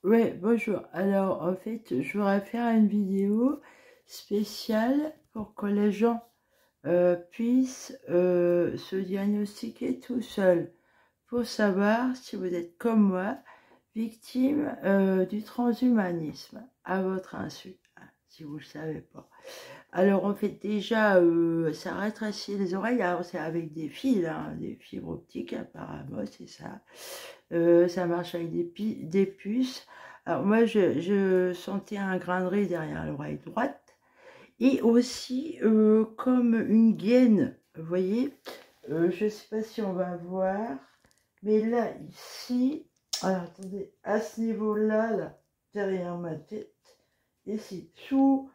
Ouais, bonjour. Alors, en fait, je voudrais faire une vidéo spéciale pour que les gens puissent se diagnostiquer tout seuls pour savoir si vous êtes comme moi, victime du transhumanisme, à votre insu, hein, si vous ne le savez pas. Alors, en fait, déjà, ça rétrécit les oreilles. Alors, c'est avec des fils, hein, des fibres optiques, apparemment, c'est ça. Ça marche avec des puces. Alors moi, je sentais un grain de riz derrière l'oreille droite et aussi comme une gaine, vous voyez. Je ne sais pas si on va voir, mais là, ici, alors attendez, à ce niveau-là, là, derrière ma tête, ici, sous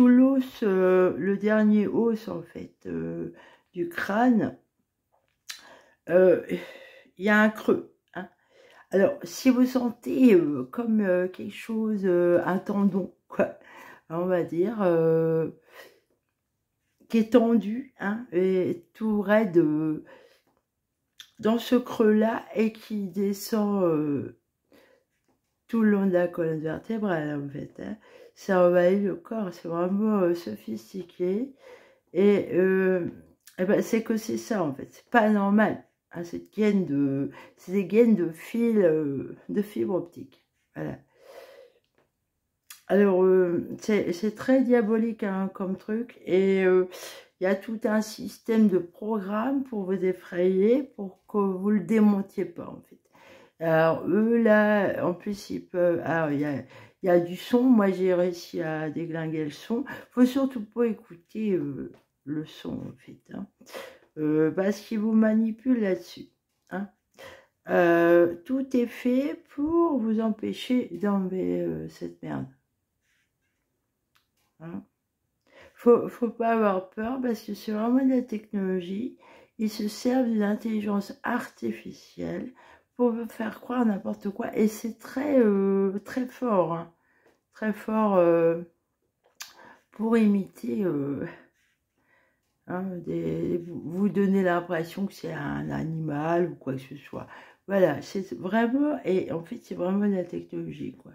l'os, le dernier os en fait du crâne, il y a un creux. Hein. Alors, si vous sentez comme quelque chose, un tendon, quoi, on va dire, qui est tendu, hein, et tout raide dans ce creux-là, et qui descend tout le long de la colonne vertébrale, en fait, hein, ça envahit le corps, c'est vraiment sophistiqué, et ben, c'est que c'est ça, en fait, c'est pas normal, hein, c'est des gaines de fils, de fibres optiques, voilà. Alors, c'est très diabolique hein, comme truc, et il y a tout un système de programme pour vous effrayer, pour que vous le démontiez pas, en fait. Alors, eux, là, en plus, ils peuvent... Alors, il y a du son, moi, j'ai réussi à déglinguer le son. Faut surtout pas écouter le son, en fait, hein, parce qu'ils vous manipulent là-dessus, hein. Tout est fait pour vous empêcher d'enlever cette merde. Hein. Faut pas avoir peur parce que c'est vraiment de la technologie. Ils se servent d'une intelligence artificielle pour vous faire croire n'importe quoi. Et c'est très fort. Hein. Très fort pour imiter, hein, vous donner l'impression que c'est un animal ou quoi que ce soit. Voilà, c'est vraiment, et en fait, c'est vraiment de la technologie, quoi.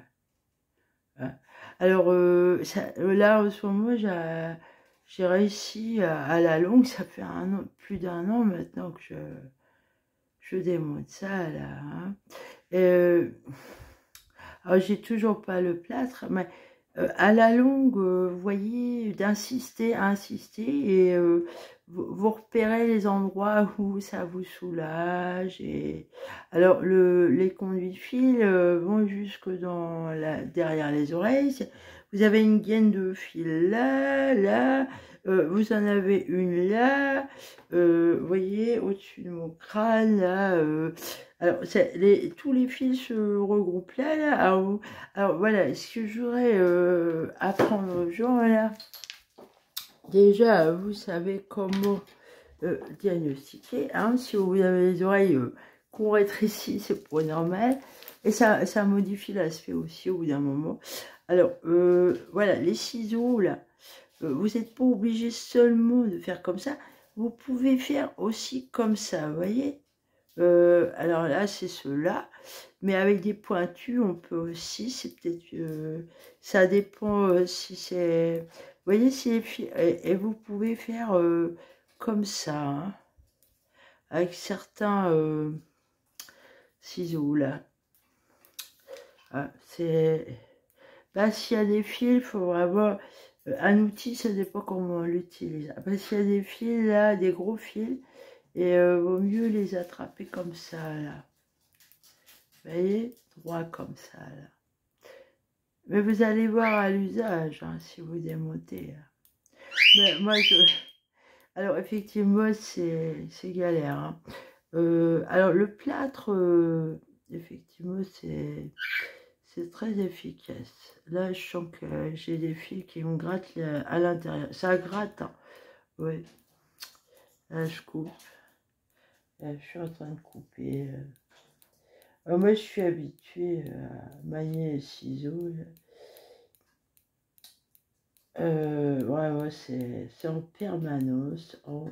Hein. Alors, là, en ce moment, j'ai réussi à la longue, ça fait plus d'un an maintenant que je démonte ça, là. Hein. Alors, j'ai toujours pas le plâtre, mais à la longue, vous voyez, d'insister, à insister, et vous repérez les endroits où ça vous soulage. Et alors, les conduits de fil vont jusque derrière les oreilles. Vous avez une gaine de fil là, là. Vous en avez une là, vous voyez, au-dessus de mon crâne, là. Alors, tous les fils se regroupent là, là. Alors voilà, ce que je voudrais apprendre aux gens, là, déjà, vous savez comment diagnostiquer, hein, si vous avez les oreilles qu'on rétrécit, c'est pas normal, et ça modifie l'aspect aussi au bout d'un moment. Alors, voilà, les ciseaux, là, vous n'êtes pas obligé seulement de faire comme ça, vous pouvez faire aussi comme ça, vous voyez. Alors là, c'est ceux-là, mais avec des pointus, on peut aussi, c'est peut-être, ça dépend si c'est, vous voyez, et vous pouvez faire comme ça, hein, avec certains ciseaux, là. Ah, bah, s'il y a des fils, il faut vraiment, un outil, ça dépend comment on l'utilise. Bah, s'il y a des fils, là, des gros fils, et vaut mieux les attraper comme ça, là. Vous voyez, droit comme ça, là. Mais vous allez voir à l'usage, hein, si vous démontez. Mais moi, alors, effectivement, c'est galère. Hein. Alors, le plâtre, effectivement, c'est très efficace. Là, je sens que j'ai des fils qui me grattent à l'intérieur. Ça gratte, hein. Oui. Là, je coupe. Là, je suis en train de couper. Moi, je suis habituée à manier les ciseaux. Ouais, c'est en permanence, quoi.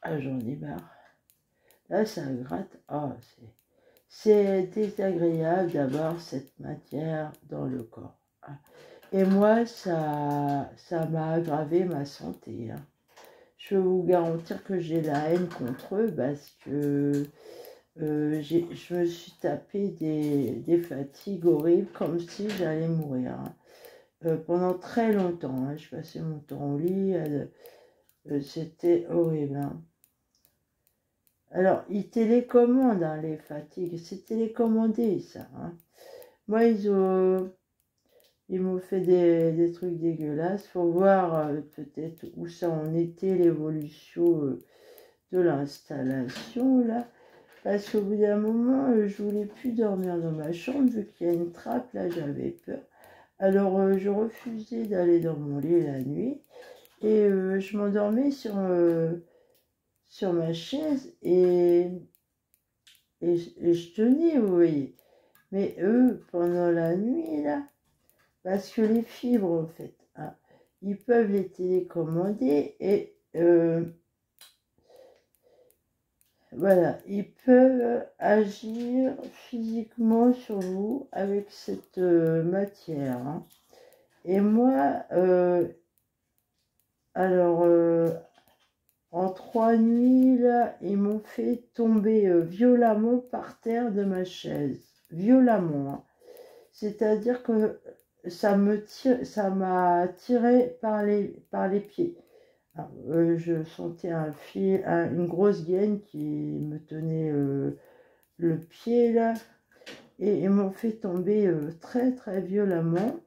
Ah, j'en ai marre. Là, ça gratte. Ah, c'est désagréable d'avoir cette matière dans le corps. Ah. Et moi, ça m'a aggravé ma santé. Hein. Je peux vous garantir que j'ai la haine contre eux parce que je me suis tapé des fatigues horribles comme si j'allais mourir. Hein. Pendant très longtemps, hein, je passais mon temps au lit, c'était horrible. Hein. Alors, ils télécommandent hein, les fatigues, c'est télécommandé ça. Hein. Moi, ils m'ont fait des trucs dégueulasses. Faut voir peut-être où ça en était l'évolution de l'installation là. Parce qu'au bout d'un moment, je voulais plus dormir dans ma chambre vu qu'il y a une trappe là, j'avais peur. Alors, je refusais d'aller dans mon lit la nuit et je m'endormais sur ma chaise et je tenais, vous voyez. Mais eux, pendant la nuit, là, parce que les fibres, en fait, hein, ils peuvent les télécommander et voilà, ils peuvent agir physiquement sur vous avec cette matière. Hein. Et moi, alors, en 3 nuits, là, ils m'ont fait tomber violemment par terre de ma chaise. Violemment. Hein. C'est-à-dire que ça m'a tiré par les pieds. Alors, je sentais une grosse gaine qui me tenait le pied là. Et ils m'ont fait tomber très très violemment.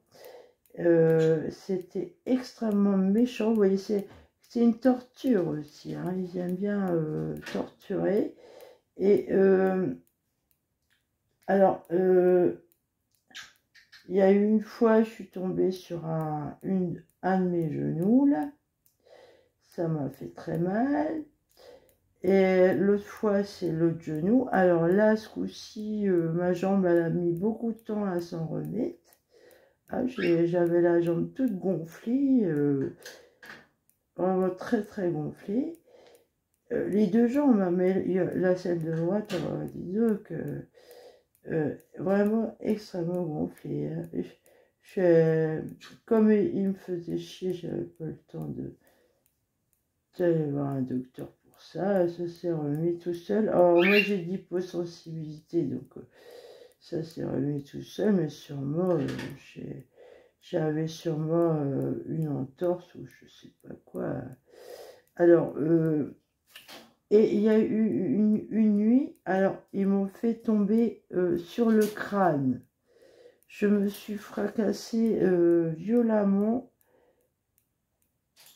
C'était extrêmement méchant. Vous voyez, c'est une torture aussi. Hein. Ils aiment bien torturer. Et alors, il y a eu une fois, je suis tombée sur un de mes genoux, là. Ça m'a fait très mal. Et l'autre fois, c'est l'autre genou. Alors là, ce coup-ci, ma jambe, elle a mis beaucoup de temps à s'en remettre. Ah, j'avais la jambe toute gonflée, vraiment très très gonflée. Les deux jambes, hein, mais la celle de droite, dis donc, vraiment extrêmement gonflée. Hein. Comme il me faisait chier, j'avais pas le temps d'aller voir un docteur pour ça. Ça s'est remis tout seul. Alors moi j'ai de l'hyposensibilité, donc ça s'est remis tout seul, mais sûrement j'avais sûrement une entorse ou je sais pas quoi. Alors, et il y a eu une nuit, alors ils m'ont fait tomber sur le crâne. Je me suis fracassé violemment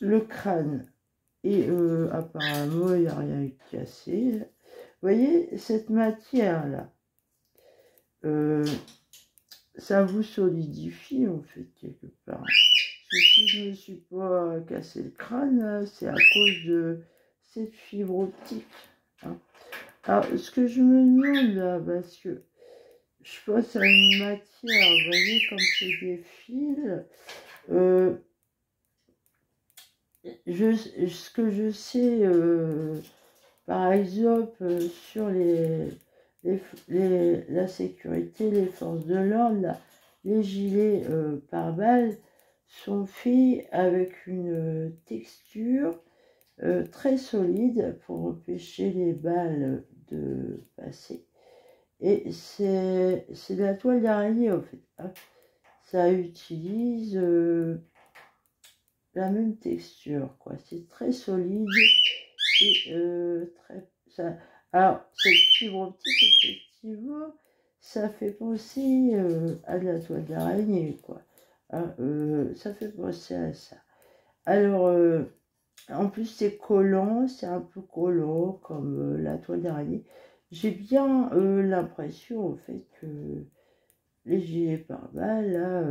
le crâne. Et apparemment, il n'y a rien eu de cassé. Vous voyez, cette matière-là, ça vous solidifie, en fait, quelque part. Parce que si je ne me suis pas cassé le crâne, c'est à cause de cette fibre optique. Hein. Alors, ce que je me demande, là, parce que je pense à une matière, vous voyez, comme c'est des fils, ce que je sais, par exemple, sur la sécurité, les forces de l'ordre, les gilets pare-balles sont faits avec une texture très solide pour empêcher les balles de passer. Et c'est de la toile d'araignée, en fait. Hein. Ça utilise la même texture, quoi. C'est très solide et alors, cette fibre optique, effectivement, ça fait penser à de la toile d'araignée, quoi. Hein, ça fait penser à ça. Alors, en plus, c'est collant, c'est un peu collant, comme la toile d'araignée. J'ai bien l'impression, en fait, que les gilets pare-balles, là,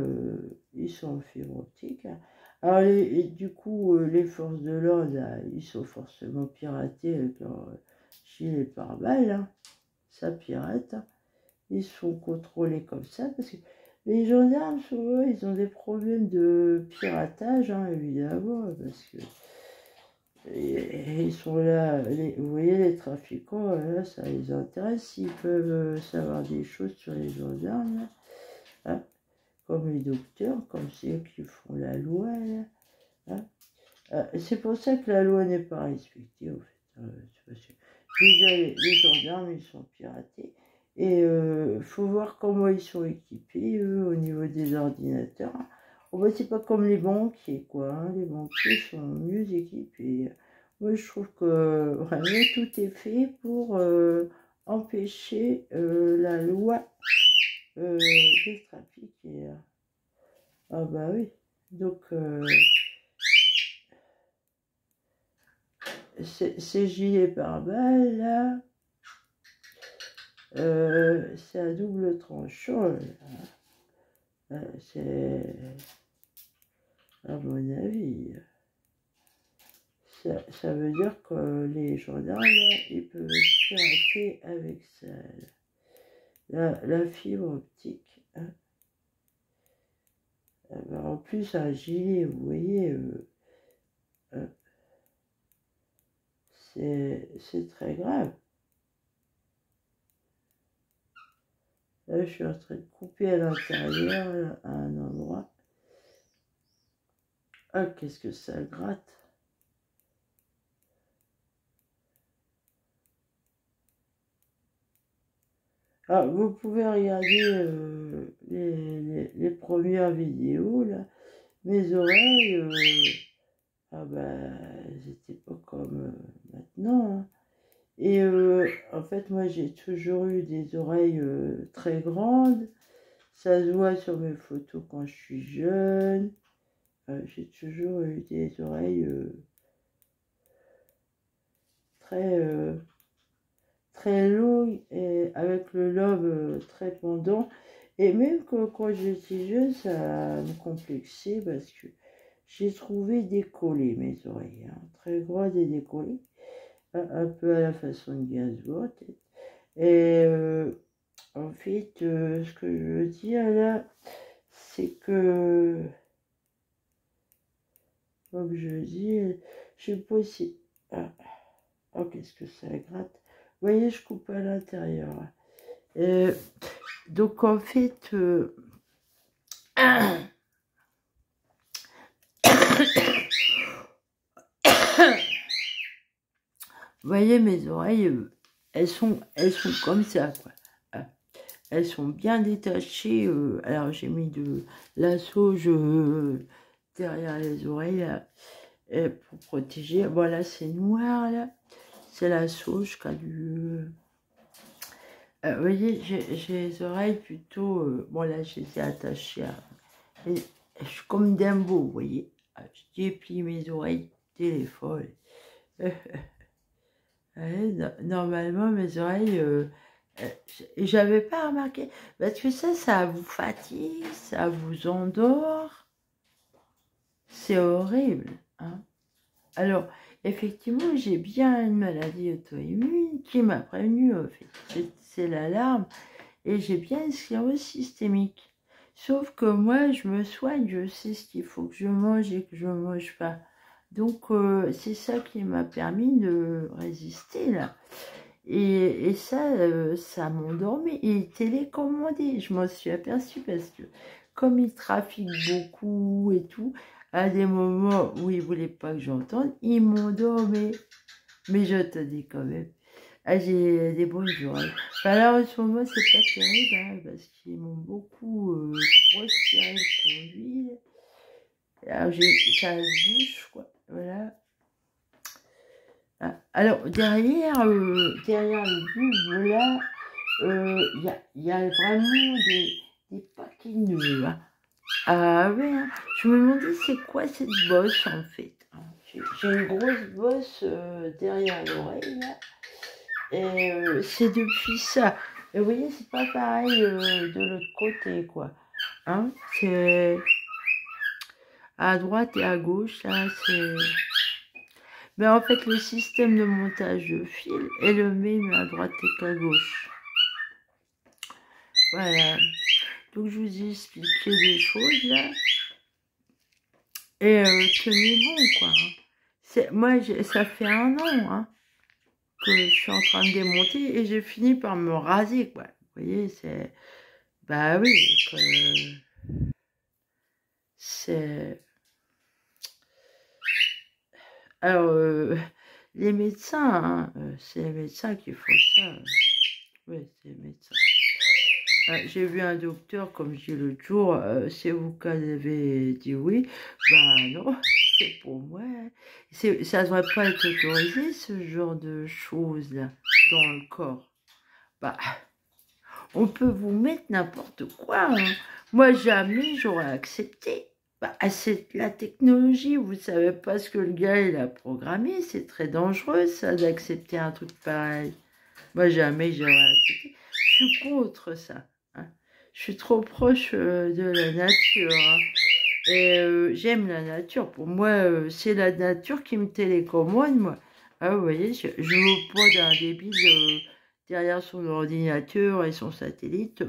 ils sont en fibre optique. Hein. Alors, du coup, les forces de l'ordre, ils sont forcément piratés avec leurs gilets pare-balles. Hein. Ça pirate. Hein. Ils sont contrôlés comme ça parce que les gendarmes, souvent, ils ont des problèmes de piratage, hein, évidemment, parce que Et ils sont là, vous voyez, les trafiquants, là, ça les intéresse, s'ils peuvent savoir des choses sur les gendarmes, là, hein, comme les docteurs, comme ceux qui font la loi, là, hein. C'est pour ça que la loi n'est pas respectée, en fait. Parce que déjà, les gendarmes, ils sont piratés. Et faut voir comment ils sont équipés, eux, au niveau des ordinateurs. Bon, bah, c'est pas comme les banquiers, quoi. Hein. Les banquiers sont mieux équipés. Moi, je trouve que vraiment tout est fait pour empêcher la loi des trafics. Ah bah oui. Donc, ces gilets pare-balles, là, c'est à double tranchant. C'est, à mon avis, ça veut dire que les gendarmes, ils peuvent pirater avec ça. La fibre optique. Hein. En plus, un gilet, vous voyez, c'est très grave. Là, je suis en train de couper à l'intérieur, à un endroit. Ah, qu'est-ce que ça gratte. Ah, vous pouvez regarder les premières vidéos, là. Mes oreilles, ah bah, elles n'étaient pas comme maintenant. Hein. Et en fait, moi, j'ai toujours eu des oreilles très grandes. Ça se voit sur mes photos quand je suis jeune. J'ai toujours eu des oreilles très, très longues et avec le lobe très pendant. Et même que quand j'étais jeune, ça me complexait parce que j'ai trouvé décollées mes oreilles, hein, très grandes et décollées, un peu à la façon de Gainsbourg. Et en fait, ce que je veux dire là, c'est que, comme je dis, je sais pas si... Ah, oh, qu'est-ce que ça gratte. Vous voyez, je coupe à l'intérieur. Donc, en fait... Vous voyez, mes oreilles, elles sont comme ça, quoi. Elles sont bien détachées. Alors, j'ai mis de la sauge derrière les oreilles, là, pour protéger. Voilà, c'est noir, là. C'est la sauge qui a du... vous voyez, j'ai les oreilles plutôt... bon, là, je les ai attachées à... Et, je suis comme Dumbo, vous voyez. Je déplie mes oreilles, téléphone. Normalement, mes oreilles, j'avais pas remarqué. Parce que ça vous fatigue, ça vous endort. C'est horrible. Hein. Alors, effectivement, j'ai bien une maladie auto-immune qui m'a prévenu. En fait. C'est l'alarme. Et j'ai bien une sclérose systémique. Sauf que moi, je me soigne, je sais ce qu'il faut que je mange et que je ne mange pas. Donc, c'est ça qui m'a permis de résister, là. Et ça, ça m'endormait. Il est télécommandé. Je m'en suis aperçue parce que, comme il trafique beaucoup et tout, à des moments où il ne voulait pas que j'entende, il m'endormait. Mais je te dis quand même. Ah, j'ai des bonnes oreilles. Enfin, là, en ce moment, c'est pas terrible, hein, parce qu'ils m'ont beaucoup retiré le conduit. Alors, ça se bouge, quoi. Voilà. Ah, alors, derrière le bulbe, là, il y a vraiment des paquets de nœuds. Hein. Ah ouais, hein. Je me demandais c'est quoi cette bosse, en fait. Hein. J'ai une grosse bosse derrière l'oreille, là. Et c'est depuis ça. Et vous voyez, c'est pas pareil de l'autre côté, quoi. Hein, c'est à droite et à gauche, là, c'est... Mais en fait, le système de montage de fil est le même à droite et qu'à gauche. Voilà. Donc, je vous ai expliqué des choses, là. Et tenez bon, quoi. Hein. Moi, ça fait 1 an hein, que je suis en train de démonter et j'ai fini par me raser, quoi. Vous voyez, c'est... Bah oui, c'est... Alors, les médecins, hein, c'est les médecins qui font ça. Oui, c'est les médecins. J'ai vu un docteur, comme je dis l'autre jour, c'est vous qui avez dit oui. Ben non, c'est pour moi. Ça ne devrait pas être autorisé, ce genre de choses-là, dans le corps. Bah, on peut vous mettre n'importe quoi. Hein. Moi, jamais j'aurais accepté. Bah, c'est la technologie, vous ne savez pas ce que le gars il a programmé. C'est très dangereux, ça, d'accepter un truc pareil. Moi, jamais j'aurais accepté. Je suis contre ça. Hein. Je suis trop proche de la nature. Hein. Et j'aime la nature. Pour moi, c'est la nature qui me télécommande, moi. Ah, vous voyez, je ne veux pas d'un débile derrière son ordinateur et son satellite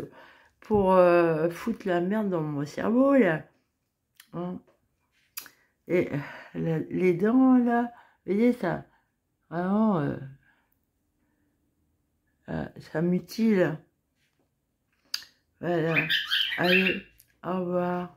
pour foutre la merde dans mon cerveau, là. Hein. Et les dents, là, vous voyez, ça, vraiment, ça mutile. Voilà. Allez, au revoir.